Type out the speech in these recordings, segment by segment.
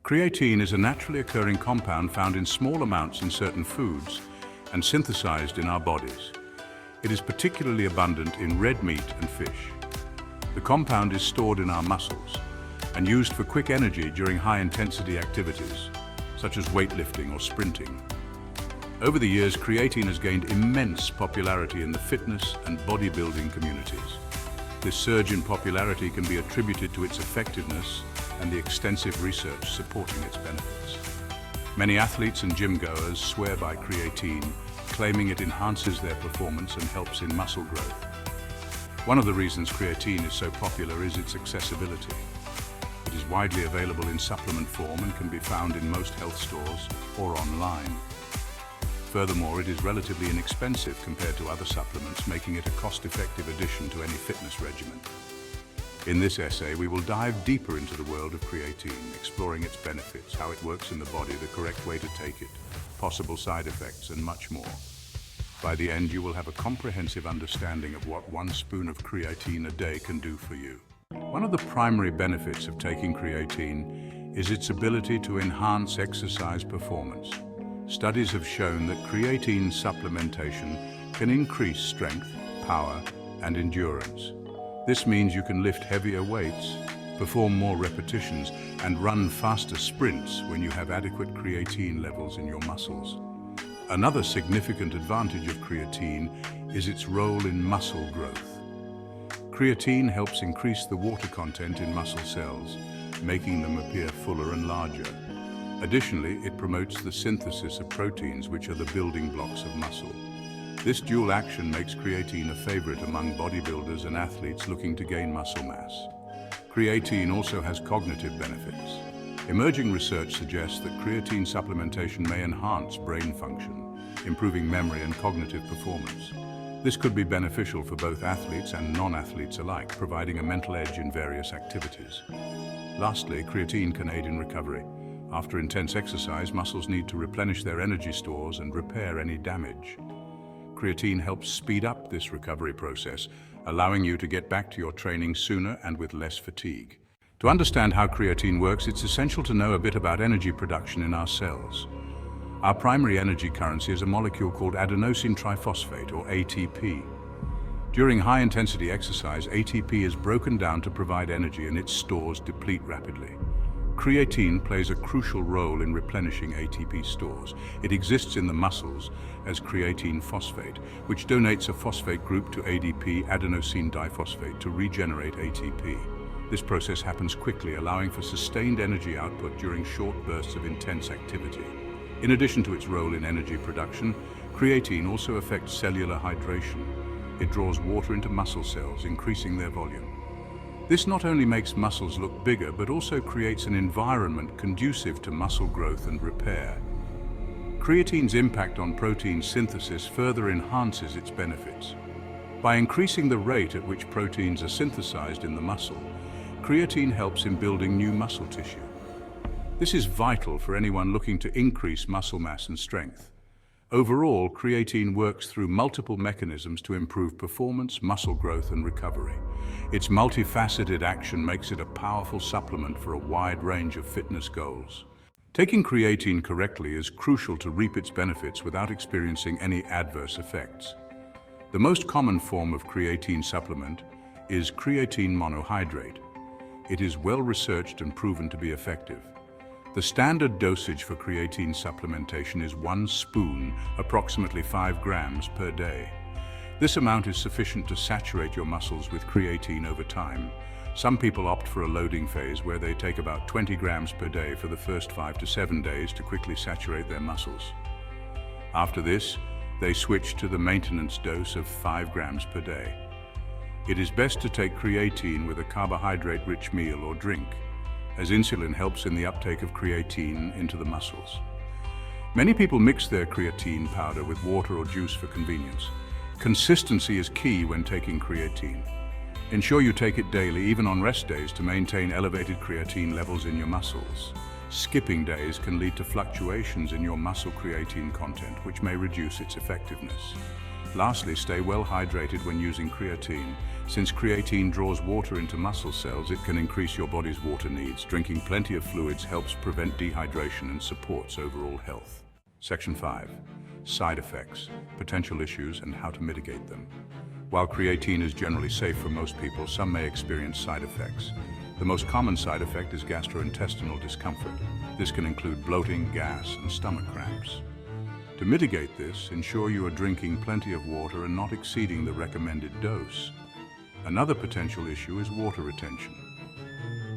Creatine is a naturally occurring compound found in small amounts in certain foods and synthesized in our bodies. It is particularly abundant in red meat and fish. The compound is stored in our muscles and used for quick energy during high-intensity activities, such as weightlifting or sprinting. Over the years, creatine has gained immense popularity in the fitness and bodybuilding communities. This surge in popularity can be attributed to its effectiveness and the extensive research supporting its benefits. Many athletes and gym-goers swear by creatine, claiming it enhances their performance and helps in muscle growth. One of the reasons creatine is so popular is its accessibility. It is widely available in supplement form and can be found in most health stores or online. Furthermore, it is relatively inexpensive compared to other supplements, making it a cost-effective addition to any fitness regimen. In this essay, we will dive deeper into the world of creatine, exploring its benefits, how it works in the body, the correct way to take it, possible side effects, and much more. By the end, you will have a comprehensive understanding of what 1 spoon of creatine a day can do for you. One of the primary benefits of taking creatine is its ability to enhance exercise performance. Studies have shown that creatine supplementation can increase strength, power, and endurance. This means you can lift heavier weights, perform more repetitions, and run faster sprints when you have adequate creatine levels in your muscles. Another significant advantage of creatine is its role in muscle growth. Creatine helps increase the water content in muscle cells, making them appear fuller and larger. Additionally, it promotes the synthesis of proteins, which are the building blocks of muscle. This dual action makes creatine a favorite among bodybuilders and athletes looking to gain muscle mass. Creatine also has cognitive benefits. Emerging research suggests that creatine supplementation may enhance brain function, improving memory and cognitive performance. This could be beneficial for both athletes and non-athletes alike, providing a mental edge in various activities. Lastly, creatine can aid in recovery. After intense exercise, muscles need to replenish their energy stores and repair any damage. Creatine helps speed up this recovery process, allowing you to get back to your training sooner and with less fatigue. To understand how creatine works, it's essential to know a bit about energy production in our cells. Our primary energy currency is a molecule called adenosine triphosphate, or ATP. During high-intensity exercise, ATP is broken down to provide energy and its stores deplete rapidly. Creatine plays a crucial role in replenishing ATP stores. It exists in the muscles as creatine phosphate, which donates a phosphate group to ADP, adenosine diphosphate, to regenerate ATP. This process happens quickly, allowing for sustained energy output during short bursts of intense activity. In addition to its role in energy production, creatine also affects cellular hydration. It draws water into muscle cells, increasing their volume. This not only makes muscles look bigger, but also creates an environment conducive to muscle growth and repair. Creatine's impact on protein synthesis further enhances its benefits. By increasing the rate at which proteins are synthesized in the muscle, creatine helps in building new muscle tissue. This is vital for anyone looking to increase muscle mass and strength. Overall, creatine works through multiple mechanisms to improve performance, muscle growth, and recovery. Its multifaceted action makes it a powerful supplement for a wide range of fitness goals. Taking creatine correctly is crucial to reap its benefits without experiencing any adverse effects. The most common form of creatine supplement is creatine monohydrate. It is well researched and proven to be effective. The standard dosage for creatine supplementation is 1 spoon, approximately 5 grams per day. This amount is sufficient to saturate your muscles with creatine over time. Some people opt for a loading phase where they take about 20 grams per day for the first 5 to 7 days to quickly saturate their muscles. After this, they switch to the maintenance dose of 5 grams per day. It is best to take creatine with a carbohydrate-rich meal or drink, as insulin helps in the uptake of creatine into the muscles. Many people mix their creatine powder with water or juice for convenience. Consistency is key when taking creatine. Ensure you take it daily, even on rest days, to maintain elevated creatine levels in your muscles. Skipping days can lead to fluctuations in your muscle creatine content, which may reduce its effectiveness. Lastly, stay well hydrated when using creatine. Since creatine draws water into muscle cells, it can increase your body's water needs. Drinking plenty of fluids helps prevent dehydration and supports overall health. Section 5. Side effects, potential issues, and how to mitigate them. While creatine is generally safe for most people, some may experience side effects. The most common side effect is gastrointestinal discomfort. This can include bloating, gas, and stomach cramps. To mitigate this, ensure you are drinking plenty of water and not exceeding the recommended dose. Another potential issue is water retention.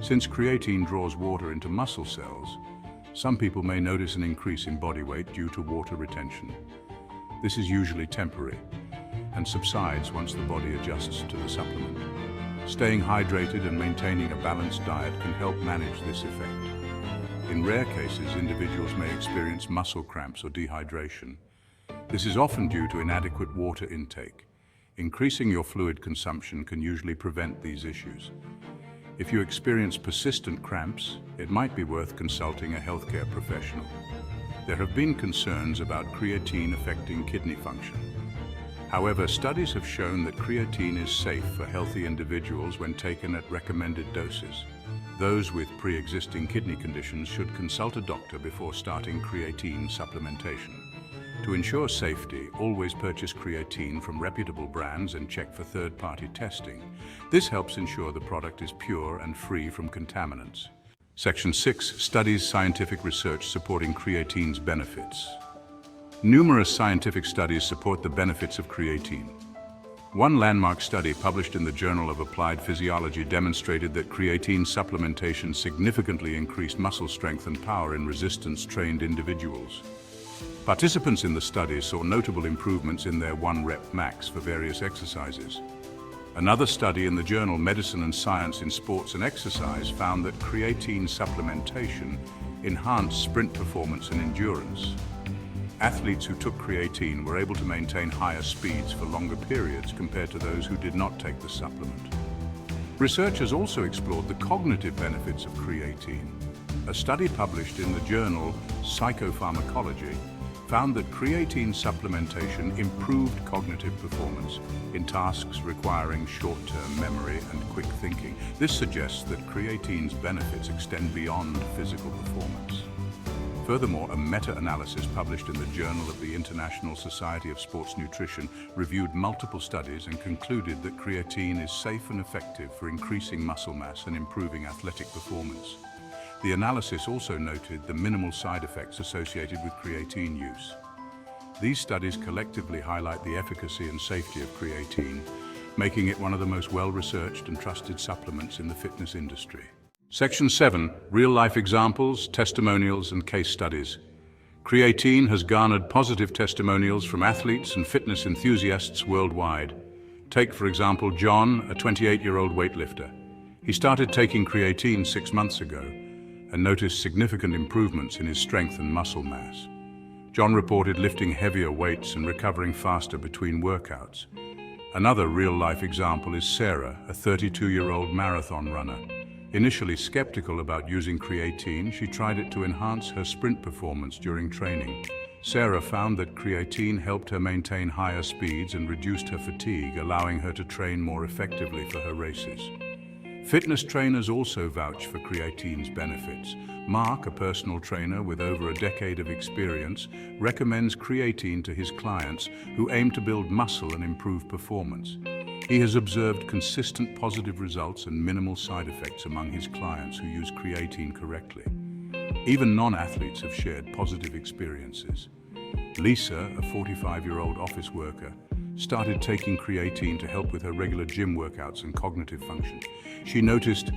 Since creatine draws water into muscle cells, some people may notice an increase in body weight due to water retention. This is usually temporary and subsides once the body adjusts to the supplement. Staying hydrated and maintaining a balanced diet can help manage this effect. In rare cases, individuals may experience muscle cramps or dehydration. This is often due to inadequate water intake. Increasing your fluid consumption can usually prevent these issues. If you experience persistent cramps, it might be worth consulting a healthcare professional. There have been concerns about creatine affecting kidney function. However, studies have shown that creatine is safe for healthy individuals when taken at recommended doses. Those with pre-existing kidney conditions should consult a doctor before starting creatine supplementation. To ensure safety, always purchase creatine from reputable brands and check for third-party testing. This helps ensure the product is pure and free from contaminants. Section 6. Studies scientific research supporting creatine's benefits. Numerous scientific studies support the benefits of creatine. One landmark study published in the Journal of Applied Physiology demonstrated that creatine supplementation significantly increased muscle strength and power in resistance-trained individuals. Participants in the study saw notable improvements in their 1-rep max for various exercises. Another study in the journal Medicine and Science in Sports and Exercise found that creatine supplementation enhanced sprint performance and endurance. Athletes who took creatine were able to maintain higher speeds for longer periods compared to those who did not take the supplement. Researchers also explored the cognitive benefits of creatine. A study published in the journal Psychopharmacology found that creatine supplementation improved cognitive performance in tasks requiring short-term memory and quick thinking. This suggests that creatine's benefits extend beyond physical performance. Furthermore, a meta-analysis published in the Journal of the International Society of Sports Nutrition reviewed multiple studies and concluded that creatine is safe and effective for increasing muscle mass and improving athletic performance. The analysis also noted the minimal side effects associated with creatine use. These studies collectively highlight the efficacy and safety of creatine, making it one of the most well-researched and trusted supplements in the fitness industry. Section 7. Real-life examples, testimonials, and case studies. Creatine has garnered positive testimonials from athletes and fitness enthusiasts worldwide. Take, for example, John, a 28-year-old weightlifter. He started taking creatine 6 months ago and noticed significant improvements in his strength and muscle mass. John reported lifting heavier weights and recovering faster between workouts. Another real-life example is Sarah, a 32-year-old marathon runner. Initially skeptical about using creatine, she tried it to enhance her sprint performance during training. Sarah found that creatine helped her maintain higher speeds and reduced her fatigue, allowing her to train more effectively for her races. Fitness trainers also vouch for creatine's benefits. Mark, a personal trainer with over a decade of experience, recommends creatine to his clients who aim to build muscle and improve performance. He has observed consistent positive results and minimal side effects among his clients who use creatine correctly. Even non-athletes have shared positive experiences. Lisa, a 45-year-old office worker, started taking creatine to help with her regular gym workouts and cognitive function. She noticed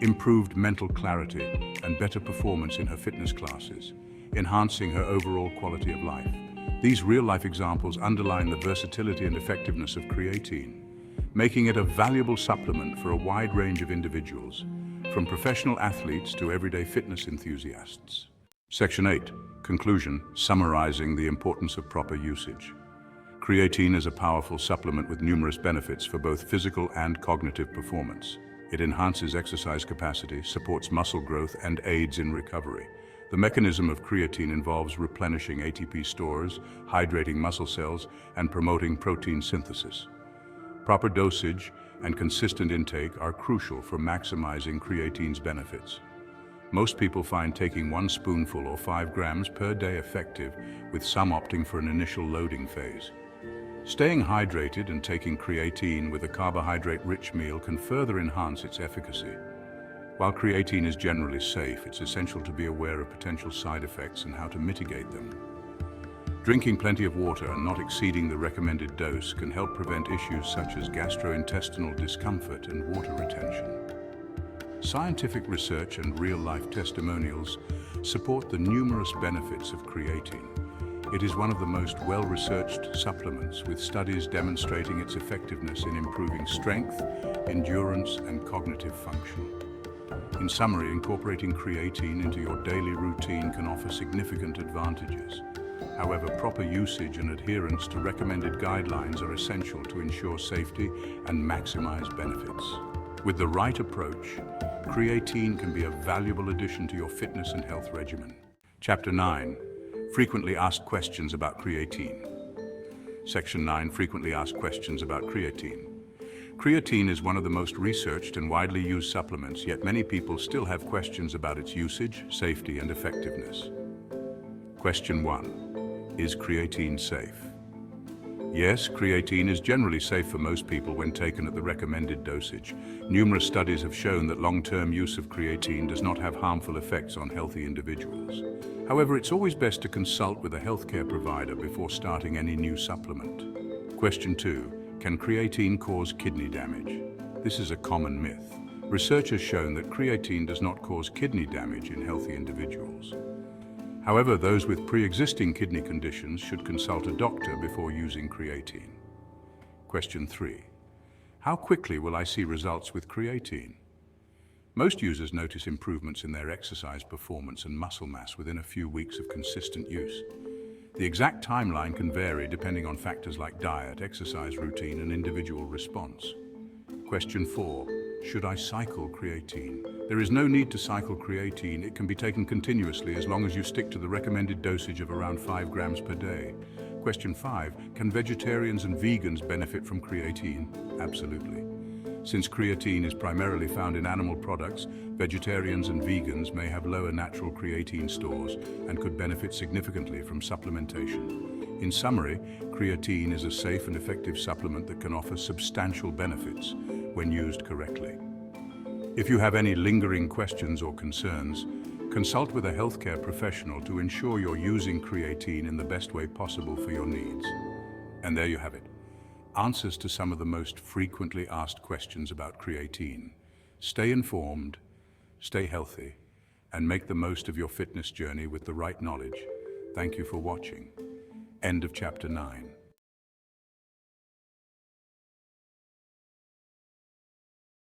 improved mental clarity and better performance in her fitness classes, enhancing her overall quality of life. These real-life examples underline the versatility and effectiveness of creatine, making it a valuable supplement for a wide range of individuals, from professional athletes to everyday fitness enthusiasts. Section 8. Conclusion, summarizing the importance of proper usage. Creatine is a powerful supplement with numerous benefits for both physical and cognitive performance. It enhances exercise capacity, supports muscle growth, and aids in recovery. The mechanism of creatine involves replenishing ATP stores, hydrating muscle cells, and promoting protein synthesis. Proper dosage and consistent intake are crucial for maximizing creatine's benefits. Most people find taking 1 spoonful or 5 grams per day effective, with some opting for an initial loading phase. Staying hydrated and taking creatine with a carbohydrate-rich meal can further enhance its efficacy. While creatine is generally safe, it's essential to be aware of potential side effects and how to mitigate them. Drinking plenty of water and not exceeding the recommended dose can help prevent issues such as gastrointestinal discomfort and water retention. Scientific research and real-life testimonials support the numerous benefits of creatine. It is one of the most well-researched supplements, with studies demonstrating its effectiveness in improving strength, endurance, and cognitive function. In summary, incorporating creatine into your daily routine can offer significant advantages. However, proper usage and adherence to recommended guidelines are essential to ensure safety and maximize benefits. With the right approach, creatine can be a valuable addition to your fitness and health regimen. Chapter 9. Frequently asked questions about creatine. Section 9. Frequently asked questions about creatine. Creatine is one of the most researched and widely used supplements, yet many people still have questions about its usage, safety, and effectiveness. Question 1. Is creatine safe? Yes, creatine is generally safe for most people when taken at the recommended dosage. Numerous studies have shown that long-term use of creatine does not have harmful effects on healthy individuals. However, it's always best to consult with a healthcare provider before starting any new supplement. Question 2. Can creatine cause kidney damage? This is a common myth. Research has shown that creatine does not cause kidney damage in healthy individuals. However, those with pre-existing kidney conditions should consult a doctor before using creatine. Question 3. How quickly will I see results with creatine? Most users notice improvements in their exercise performance and muscle mass within a few weeks of consistent use. The exact timeline can vary depending on factors like diet, exercise routine, and individual response. Question 4. Should I cycle creatine? There is no need to cycle creatine. It can be taken continuously as long as you stick to the recommended dosage of around 5 grams per day. Question 5. Can vegetarians and vegans benefit from creatine? Absolutely. Since creatine is primarily found in animal products, vegetarians and vegans may have lower natural creatine stores and could benefit significantly from supplementation. In summary, creatine is a safe and effective supplement that can offer substantial benefits when used correctly. If you have any lingering questions or concerns, consult with a healthcare professional to ensure you're using creatine in the best way possible for your needs. And there you have it. Answers to some of the most frequently asked questions about creatine. Stay informed, stay healthy, and make the most of your fitness journey with the right knowledge. Thank you for watching. End of Chapter 9.